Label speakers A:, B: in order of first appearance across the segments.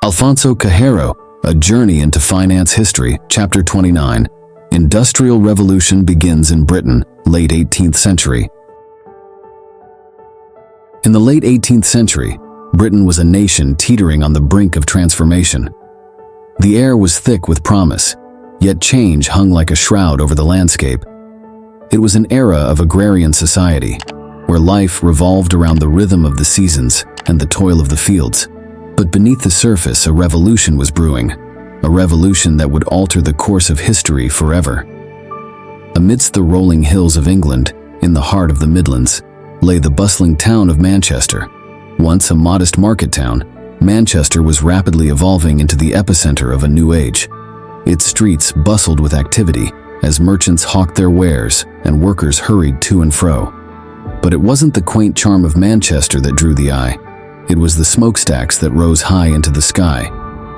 A: Alfonso Cahero, A Journey into Finance History, Chapter 29. Industrial Revolution begins in Britain, late 18th century. In the late 18th century, Britain was a nation teetering on the brink of transformation. The air was thick with promise, yet change hung like a shroud over the landscape. It was an era of agrarian society, where life revolved around the rhythm of the seasons and the toil of the fields. But beneath the surface, a revolution was brewing, a revolution that would alter the course of history forever. Amidst the rolling hills of England, in the heart of the Midlands, lay the bustling town of Manchester. Once a modest market town, Manchester was rapidly evolving into the epicenter of a new age. Its streets bustled with activity as merchants hawked their wares and workers hurried to and fro. But it wasn't the quaint charm of Manchester that drew the eye. It was the smokestacks that rose high into the sky,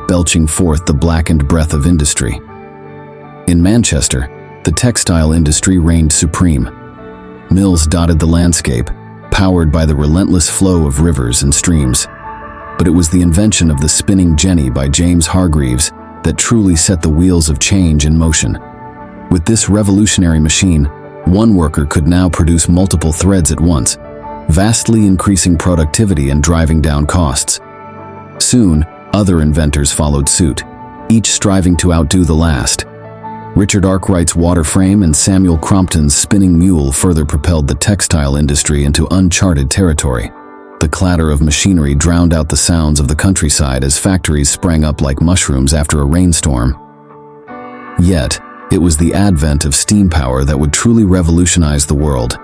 A: belching forth the blackened breath of industry. In Manchester, the textile industry reigned supreme. Mills dotted the landscape, powered by the relentless flow of rivers and streams. But it was the invention of the spinning jenny by James Hargreaves that truly set the wheels of change in motion. With this revolutionary machine, one worker could now produce multiple threads at once, vastly increasing productivity and driving down costs. Soon, other inventors followed suit, each striving to outdo the last. Richard Arkwright's water frame and Samuel Crompton's spinning mule further propelled the textile industry into uncharted territory. The clatter of machinery drowned out the sounds of the countryside as factories sprang up like mushrooms after a rainstorm. Yet, it was the advent of steam power that would truly revolutionize the world.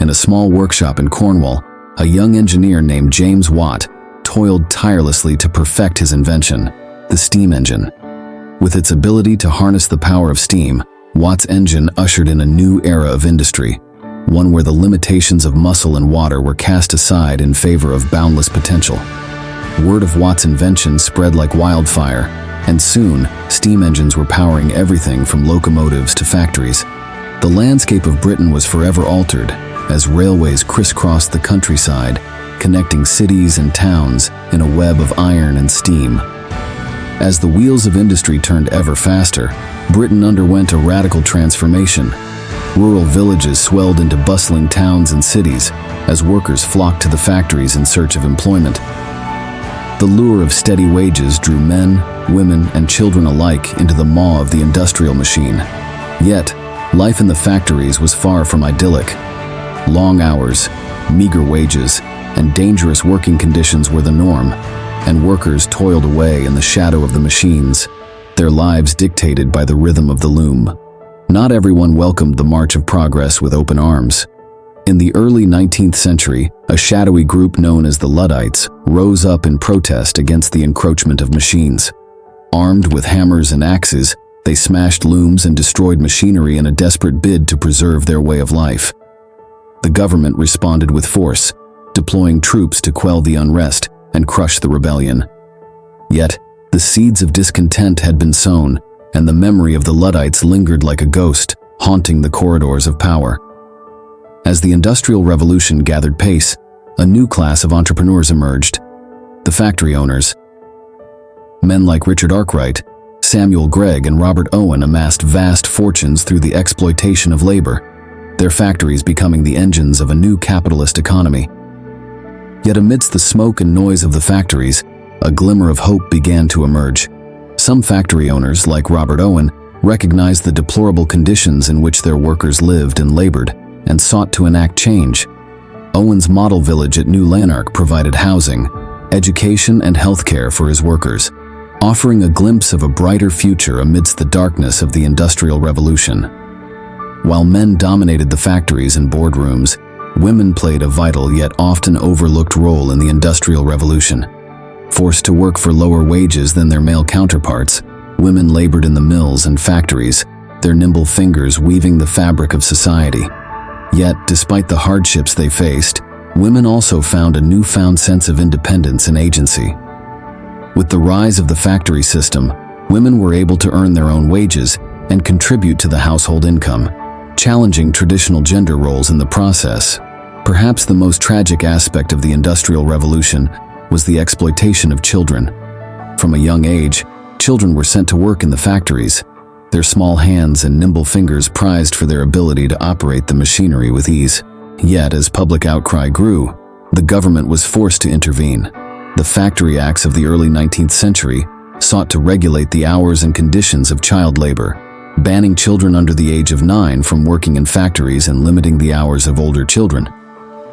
A: In a small workshop in Cornwall, a young engineer named James Watt toiled tirelessly to perfect his invention, the steam engine. With its ability to harness the power of steam, Watt's engine ushered in a new era of industry, one where the limitations of muscle and water were cast aside in favor of boundless potential. Word of Watt's invention spread like wildfire, and soon, steam engines were powering everything from locomotives to factories. The landscape of Britain was forever altered as railways crisscrossed the countryside, connecting cities and towns in a web of iron and steam. As the wheels of industry turned ever faster, Britain underwent a radical transformation. Rural villages swelled into bustling towns and cities as workers flocked to the factories in search of employment. The lure of steady wages drew men, women, and children alike into the maw of the industrial machine. Yet, life in the factories was far from idyllic. Long hours, meager wages, and dangerous working conditions were the norm, and workers toiled away in the shadow of the machines, their lives dictated by the rhythm of the loom. Not everyone welcomed the march of progress with open arms. In the early 19th century, a shadowy group known as the Luddites rose up in protest against the encroachment of machines. Armed with hammers and axes, they smashed looms and destroyed machinery in a desperate bid to preserve their way of life. The government responded with force, deploying troops to quell the unrest and crush the rebellion. Yet, the seeds of discontent had been sown, and the memory of the Luddites lingered like a ghost, haunting the corridors of power. As the Industrial Revolution gathered pace, a new class of entrepreneurs emerged: the factory owners. Men like Richard Arkwright, Samuel Gregg, and Robert Owen amassed vast fortunes through the exploitation of labor, their factories becoming the engines of a new capitalist economy. Yet amidst the smoke and noise of the factories, a glimmer of hope began to emerge. Some factory owners, like Robert Owen, recognized the deplorable conditions in which their workers lived and labored, and sought to enact change. Owen's model village at New Lanark provided housing, education, and healthcare for his workers, offering a glimpse of a brighter future amidst the darkness of the Industrial Revolution. While men dominated the factories and boardrooms, women played a vital yet often overlooked role in the Industrial Revolution. Forced to work for lower wages than their male counterparts, women labored in the mills and factories, their nimble fingers weaving the fabric of society. Yet, despite the hardships they faced, women also found a newfound sense of independence and agency. With the rise of the factory system, women were able to earn their own wages and contribute to the household income, challenging traditional gender roles in the process. Perhaps the most tragic aspect of the Industrial Revolution was the exploitation of children. From a young age, children were sent to work in the factories, their small hands and nimble fingers prized for their ability to operate the machinery with ease. Yet, as public outcry grew, the government was forced to intervene. The Factory Acts of the early 19th century sought to regulate the hours and conditions of child labor, banning children under the age of 9 from working in factories and limiting the hours of older children.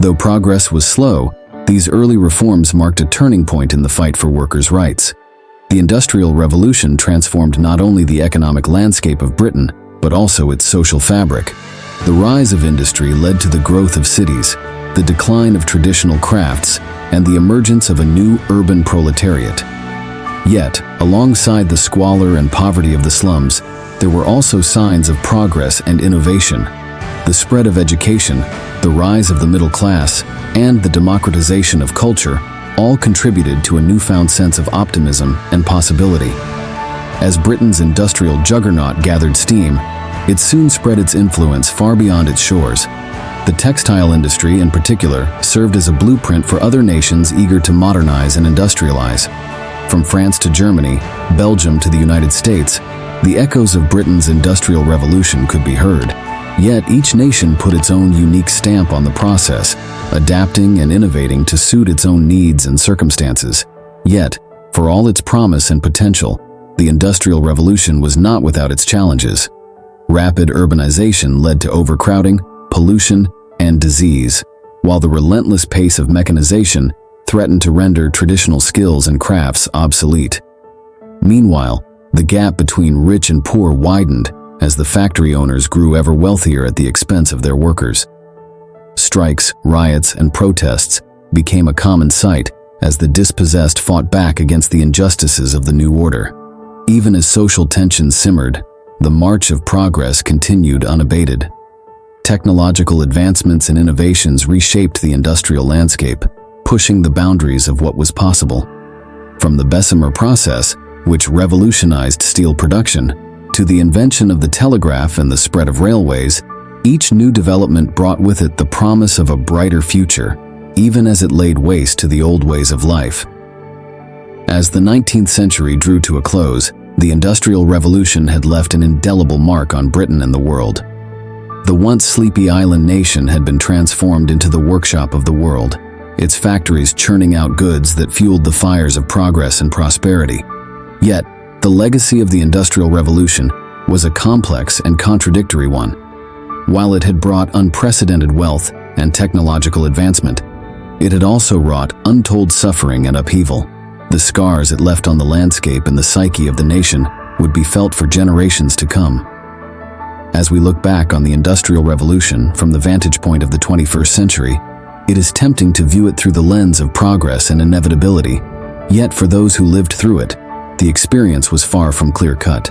A: Though progress was slow, these early reforms marked a turning point in the fight for workers' rights. The Industrial Revolution transformed not only the economic landscape of Britain, but also its social fabric. The rise of industry led to the growth of cities, the decline of traditional crafts, and the emergence of a new urban proletariat. Yet, alongside the squalor and poverty of the slums, there were also signs of progress and innovation. The spread of education, the rise of the middle class, and the democratization of culture all contributed to a newfound sense of optimism and possibility. As Britain's industrial juggernaut gathered steam, it soon spread its influence far beyond its shores. The textile industry, in particular, served as a blueprint for other nations eager to modernize and industrialize. From France to Germany, Belgium to the United States, the echoes of Britain's Industrial Revolution could be heard. Yet each nation put its own unique stamp on the process, adapting and innovating to suit its own needs and circumstances. Yet, for all its promise and potential, the Industrial Revolution was not without its challenges. Rapid urbanization led to overcrowding, pollution, and disease, while the relentless pace of mechanization threatened to render traditional skills and crafts obsolete. Meanwhile, the gap between rich and poor widened as the factory owners grew ever wealthier at the expense of their workers. Strikes, riots, and protests became a common sight as the dispossessed fought back against the injustices of the new order. Even as social tensions simmered, the march of progress continued unabated. Technological advancements and innovations reshaped the industrial landscape, pushing the boundaries of what was possible. From the Bessemer process, which revolutionized steel production, to the invention of the telegraph and the spread of railways, each new development brought with it the promise of a brighter future, even as it laid waste to the old ways of life. As the 19th century drew to a close, the Industrial Revolution had left an indelible mark on Britain and the world. The once sleepy island nation had been transformed into the workshop of the world, its factories churning out goods that fueled the fires of progress and prosperity. Yet, the legacy of the Industrial Revolution was a complex and contradictory one. While it had brought unprecedented wealth and technological advancement, it had also wrought untold suffering and upheaval. The scars it left on the landscape and the psyche of the nation would be felt for generations to come. As we look back on the Industrial Revolution from the vantage point of the 21st century, it is tempting to view it through the lens of progress and inevitability. Yet for those who lived through it, the experience was far from clear-cut.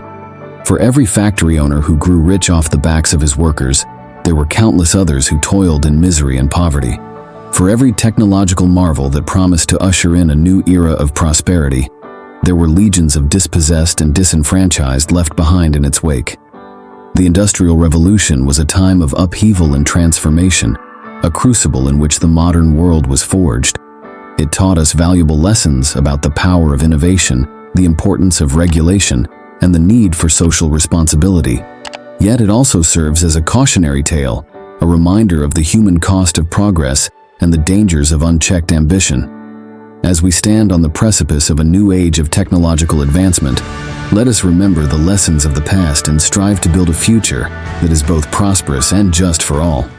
A: For every factory owner who grew rich off the backs of his workers, there were countless others who toiled in misery and poverty. For every technological marvel that promised to usher in a new era of prosperity, there were legions of dispossessed and disenfranchised left behind in its wake. The Industrial Revolution was a time of upheaval and transformation, a crucible in which the modern world was forged. It taught us valuable lessons about the power of innovation, the importance of regulation, and the need for social responsibility. Yet it also serves as a cautionary tale, a reminder of the human cost of progress and the dangers of unchecked ambition. As we stand on the precipice of a new age of technological advancement, let us remember the lessons of the past and strive to build a future that is both prosperous and just for all.